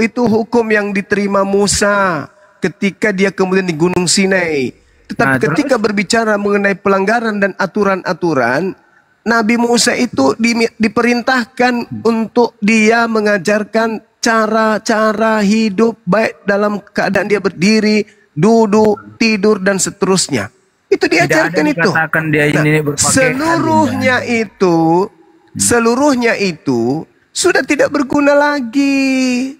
Itu hukum yang diterima Musa ketika dia kemudian di Gunung Sinai. Tetapi ketika berbicara mengenai pelanggaran dan aturan-aturan, Nabi Musa itu diperintahkan untuk dia mengajarkan cara-cara hidup baik dalam keadaan dia berdiri, duduk, tidur dan seterusnya. Itu diajarkan itu. Dia ini seluruhnya itu sudah tidak berguna lagi.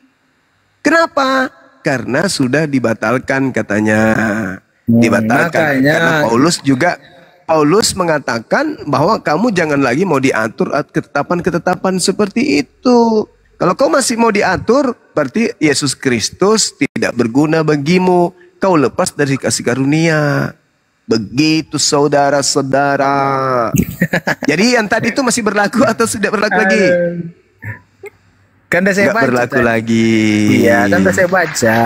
Kenapa? Karena sudah dibatalkan katanya. Dibatalkan. Karena Paulus mengatakan bahwa kamu jangan lagi mau diatur ketetapan-ketetapan seperti itu. Kalau kau masih mau diatur, berarti Yesus Kristus tidak berguna bagimu. Kau lepas dari kasih karunia. Begitu saudara-saudara. Jadi yang tadi itu masih berlaku atau sudah berlaku lagi? Kan saya baca. Berlaku lagi. Iya, kan saya baca.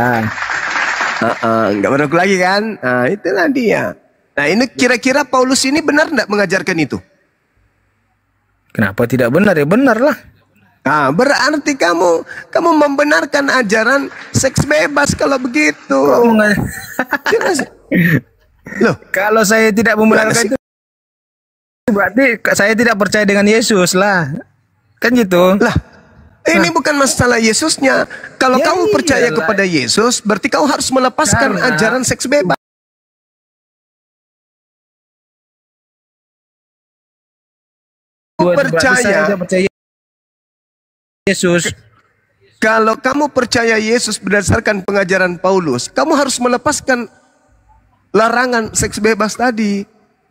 Nggak berlaku lagi kan? Nah, itulah dia. Nah, ini kira-kira Paulus ini benar nggak mengajarkan itu? Kenapa tidak benar? Ya benar lah. Nah, berarti kamu membenarkan ajaran seks bebas kalau begitu. Loh, kalau saya tidak membenarkan itu berarti saya tidak percaya dengan Yesus lah. Kan gitu. Lah, ini bukan masalah Yesusnya. Kalau kamu percaya kepada Yesus, berarti kau harus melepaskan ajaran seks bebas. Percaya Yesus. Kalau kamu percaya Yesus berdasarkan pengajaran Paulus, kamu harus melepaskan larangan seks bebas tadi.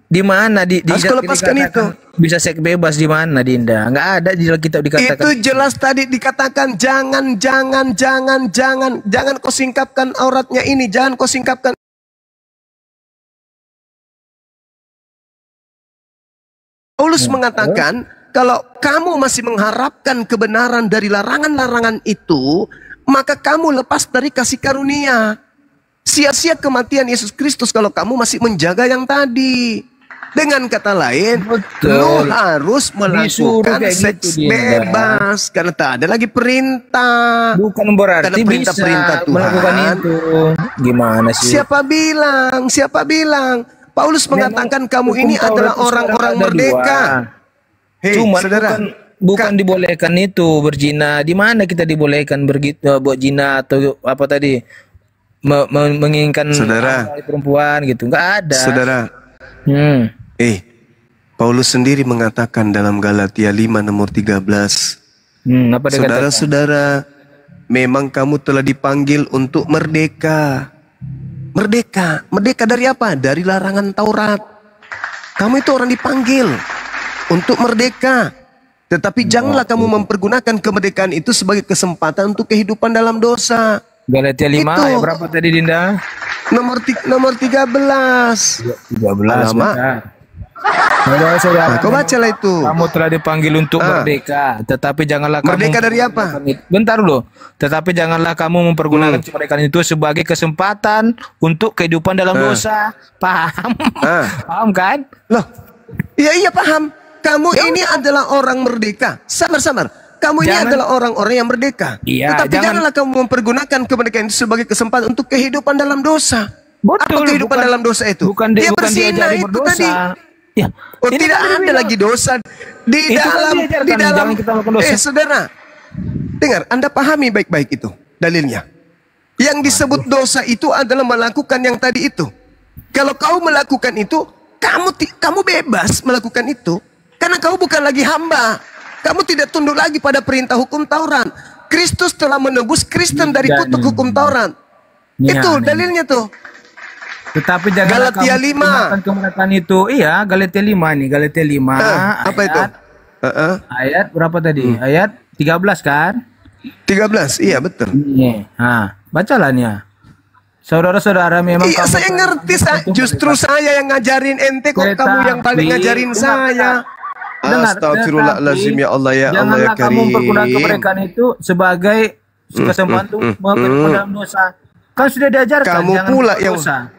Di mana harus lepaskan itu. Bisa seks bebas di mana, Dinda? Enggak ada di kitab dikatakan. Itu jelas tadi dikatakan jangan kau singkapkan auratnya ini, jangan kau singkapkan. Paulus mengatakan kalau kamu masih mengharapkan kebenaran dari larangan-larangan itu, maka kamu lepas dari kasih karunia. Sia-sia kematian Yesus Kristus kalau kamu masih menjaga yang tadi. Dengan kata lain, lu harus melakukan seks bebas karena tak ada lagi perintah. Bukan berarti perintah Tuhan melakukan itu. Gimana sih? Siapa bilang? Paulus mengatakan kamu ini adalah orang-orang merdeka. Cuma saudara, bukan dibolehkan itu berzina. Di mana kita dibolehkan buat zina atau apa tadi? Menginginkan perempuan gitu, nggak ada. Saudara, Paulus sendiri mengatakan dalam Galatia 5 nomor 13, saudara-saudara, memang kamu telah dipanggil untuk merdeka. Merdeka dari apa? Dari larangan Taurat. Kamu itu orang dipanggil untuk merdeka. Tetapi janganlah kamu mempergunakan kemerdekaan itu sebagai kesempatan untuk kehidupan dalam dosa. Galatia 5 ayat berapa tadi, Dinda? Nomor 13. 13. Saudara, kau bacalah itu. Kamu telah dipanggil untuk merdeka, tetapi janganlah merdeka dari apa? Bentar dulu. Tetapi janganlah kamu mempergunakan kemerdekaan itu sebagai kesempatan untuk kehidupan dalam dosa. Paham? Paham kan? Loh, iya paham. Kamu ini adalah orang merdeka. Sabar. Kamu ini adalah orang-orang yang merdeka. Iya, tetapi janganlah kamu mempergunakan kemerdekaan itu sebagai kesempatan untuk kehidupan dalam dosa. Betul. Apa kehidupan dalam dosa itu? Dia berzina itu tadi. Ya. Tidak ada lagi dosa di dalam. Saudara, dengar, Anda pahami baik-baik itu dalilnya. Yang disebut dosa itu adalah melakukan yang tadi itu. Kalau kau melakukan itu, kamu bebas melakukan itu, karena kau bukan lagi hamba. Kamu tidak tunduk lagi pada perintah hukum Taurat. Kristus telah menebus Kristen dari kutuk hukum Taurat. Itu dalilnya tuh. Tetapi janganlah Galatia 5. Kemerdekaan itu. Iya, Galatia 5 nih. Galatia 5. Apa itu? Ayat berapa tadi? Ayat 13 kan? 13, iya betul. Bacalah nih. Saudara-saudara, memang kamu saya ngerti, justru saya yang ngajarin ente, kok kamu yang paling ngajarin saya. Astagfirullahaladzim, ya Allah ya Allah ya Karim. Janganlah kamu mempergunakan kemerdekaan itu sebagai kesempatan untuk melakukan dalam dosa. Kan sudah diajarkan. Kamu pula yang dosa.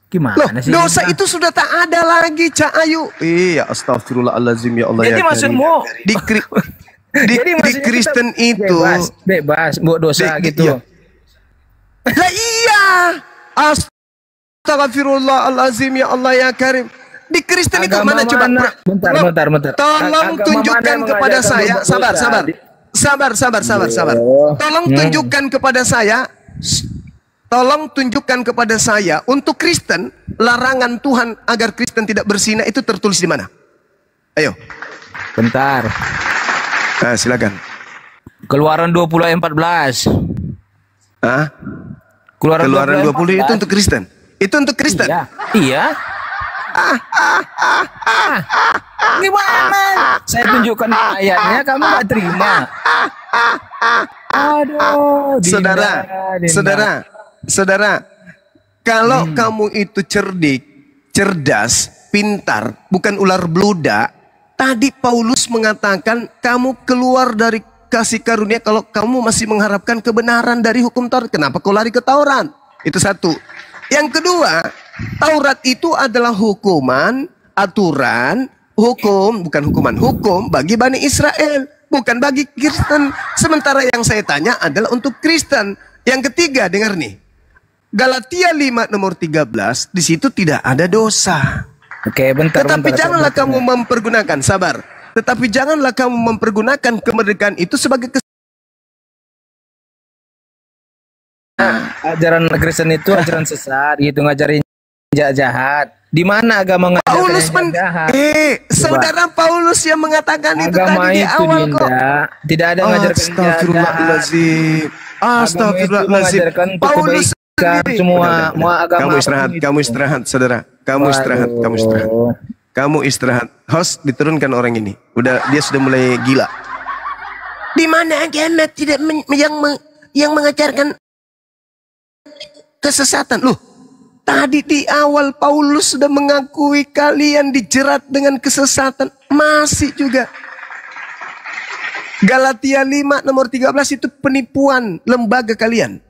Gimana loh, sih? Dosa itu sudah tak ada lagi, Cak Ayu. Iya, astagfirullahaladzim ya Allah ya Karim. Jadi maksudmu di Kristen itu bebas buat dosa gitu. Lah iya. Astagfirullahaladzim ya Allah ya Karim. Di Kristen itu mana coba? Bentar. Tolong tunjukkan kepada saya. Sabar. Sabar. Tolong tunjukkan kepada saya. Tolong tunjukkan kepada saya untuk Kristen larangan Tuhan agar Kristen tidak berzina itu tertulis di mana? Ayo. Bentar. Nah, silakan. Keluaran 20 ayat 14. Hah? Keluaran 20 itu untuk Kristen. Itu untuk Kristen. Iya. Gimana? Saya tunjukkan ayatnya, kamu nggak terima. Aduh, Saudara, kalau kamu itu cerdas, pintar, bukan ular beludak, tadi Paulus mengatakan kamu keluar dari kasih karunia kalau kamu masih mengharapkan kebenaran dari hukum Taurat. Kenapa kau lari ke Taurat? Itu satu. Yang kedua, Taurat itu adalah hukuman, aturan, hukum bagi Bani Israel, bukan bagi Kristen. Sementara yang saya tanya adalah untuk Kristen. Yang ketiga, dengar nih. Galatia 5 nomor 13, di situ tidak ada dosa. Oke, bentar. Tetapi janganlah kamu mempergunakan, sabar. Tetapi janganlah kamu mempergunakan kemerdekaan itu sebagai ajaran Kristen itu ajaran sesat, gitu, ngajarin jahat. Di mana agama ngajarin jahat? Saudara Paulus yang mengatakan itu agama tadi di awal kok. Tidak ada ngajarkan jahat. Astagfirullahaladzim. Paulus semua agama. Kamu istirahat, saudara. Kamu istirahat. Host, diturunkan orang ini. Dia sudah mulai gila. Di mana agama tidak yang mengajarkan kesesatan? Loh, tadi di awal Paulus sudah mengakui kalian dijerat dengan kesesatan. Masih juga. Galatia 5 nomor 13 itu penipuan lembaga kalian.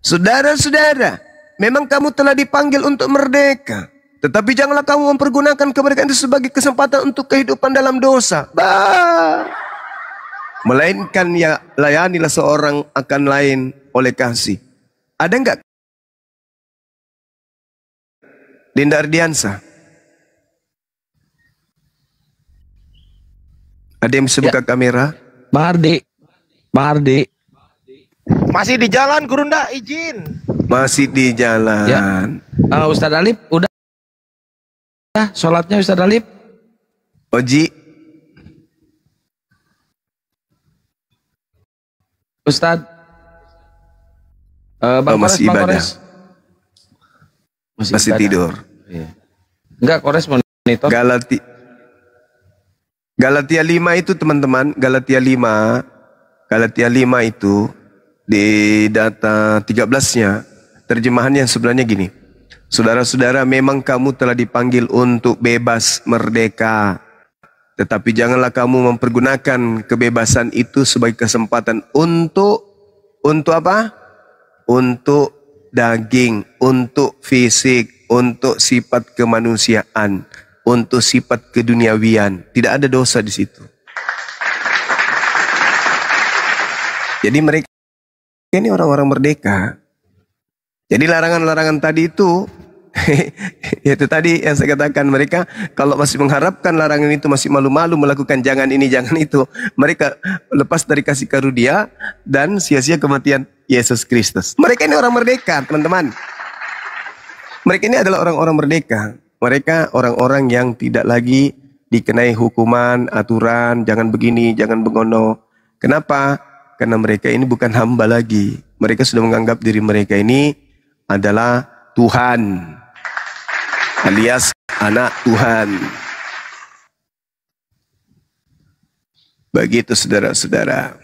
Saudara-saudara, memang kamu telah dipanggil untuk merdeka. Tetapi janganlah kamu mempergunakan kemerdekaan itu sebagai kesempatan untuk kehidupan dalam dosa. Melainkan ya layanilah seorang akan lain oleh kasih. Ada enggak? Linda Ardiansa. Ada yang bisa buka kamera? Bang Ardi. Masih di jalan, Gurunda, izin. Masih di jalan. Ya. Ustadz Alip, udah. Sholatnya Ustadz Alip. Oji. Ustadz. Bang masih ibadah. Masih tidur. Iya. Enggak, Kores monitor. Galatia 5 itu teman-teman, Galatia 5 itu di data 13-nya terjemahannya sebenarnya gini. Saudara-saudara, memang kamu telah dipanggil untuk bebas merdeka. Tetapi janganlah kamu mempergunakan kebebasan itu sebagai kesempatan untuk apa? Untuk daging, untuk fisik, untuk sifat kemanusiaan, untuk sifat keduniawian. Tidak ada dosa di situ. Jadi mereka ini orang-orang merdeka. Jadi larangan-larangan tadi itu, itu tadi yang saya katakan, mereka kalau masih mengharapkan larangan itu masih malu-malu melakukan jangan ini, jangan itu. Mereka lepas dari kasih karunia dan sia-sia kematian Yesus Kristus. Mereka ini orang merdeka, teman-teman. Mereka ini adalah orang-orang merdeka. Mereka orang-orang yang tidak lagi dikenai hukuman, aturan, jangan begini, jangan begono. Kenapa? Karena mereka ini bukan hamba lagi. Mereka sudah menganggap diri mereka ini adalah Tuhan, alias anak Tuhan. Begitu saudara-saudara.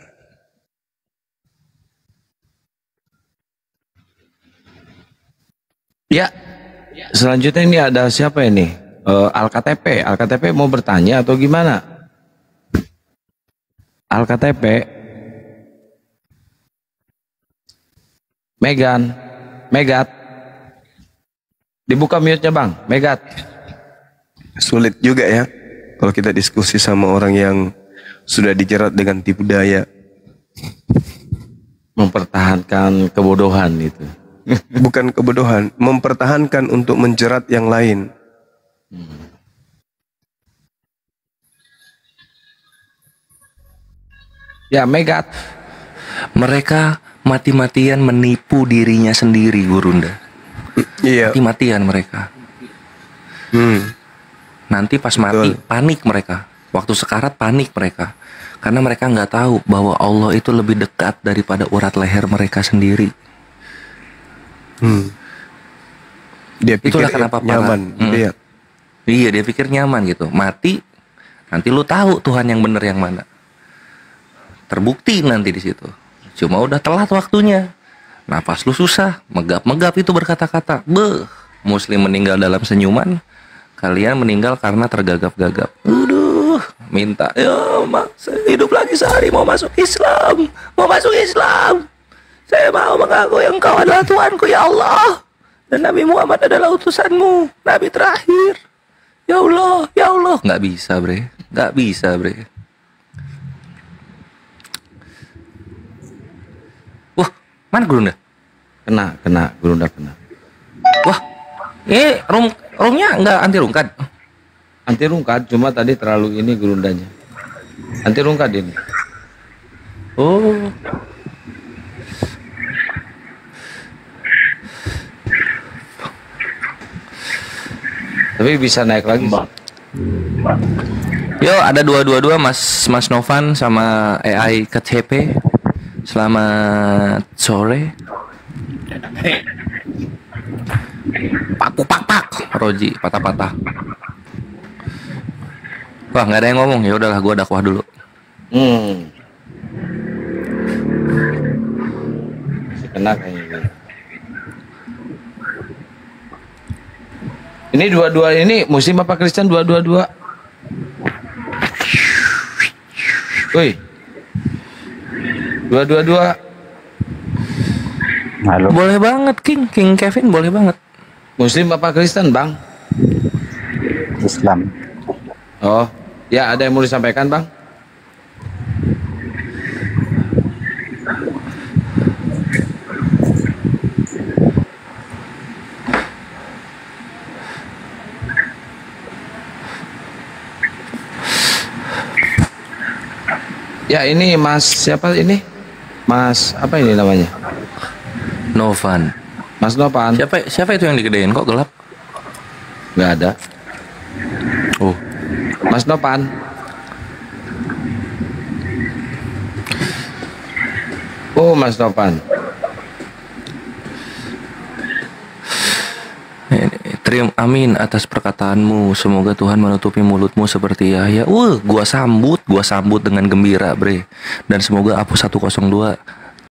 Ya, selanjutnya ini ada siapa ini? Alktp mau bertanya atau gimana? Alktp. Megat. Dibuka mute-nya Bang, Megat. Sulit juga ya kalau kita diskusi sama orang yang sudah dijerat dengan tipu daya. Mempertahankan kebodohan itu. Bukan kebodohan, mempertahankan untuk menjerat yang lain. Ya, megat. Mereka mati-matian menipu dirinya sendiri, Gurunda. Iya. Mati-matian mereka. Nanti pas mati panik mereka. Waktu sekarat panik mereka. Karena mereka nggak tahu bahwa Allah itu lebih dekat daripada urat leher mereka sendiri. Dia pikir itulah kenapa nyaman. Iya, dia pikir nyaman gitu. Mati, nanti lu tahu Tuhan yang benar yang mana. Terbukti nanti di situ. Cuma udah telat waktunya. Nafas lu susah, megap-megap itu berkata-kata. Muslim meninggal dalam senyuman. Kalian meninggal karena tergagap-gagap. Minta, ya saya hidup lagi sehari, mau masuk Islam. Saya mau mengaku yang Engkau adalah Tuhanku, ya Allah. Dan Nabi Muhammad adalah utusanmu, Nabi terakhir. Ya Allah. Nggak bisa, bre. Wah, mana Gurunda? Kena, Gurunda kena. Wah, roomnya nggak anti rungkat? Anti rungkat, cuma tadi terlalu ini Gurundanya. Anti rungkat ini. Oh. Tapi bisa naik lagi. Yo, ada 222 Mas Novan sama AI KTP. Selamat sore. Pak. Roji patah-patah. Wah, nggak ada yang ngomong. Ya udahlah, gua dakwah dulu. Masih kena kayaknya. Ini dua-dua ini Muslim apa Kristen dua-dua? Woi. Dua-dua. Halo. Boleh banget King Kevin, boleh banget. Muslim apa Kristen, Bang? Islam. Oh, ya ada yang mau disampaikan, Bang? Ya ini Mas siapa ini? Mas apa ini namanya? Novan. Mas Novan. Siapa itu yang digedein kok gelap? Nggak ada. Oh, Mas Novan. Oh, Mas Novan. Terima amin atas perkataanmu. Semoga Tuhan menutupi mulutmu seperti Yahya. Gua sambut dengan gembira, bre. Dan semoga Apu 102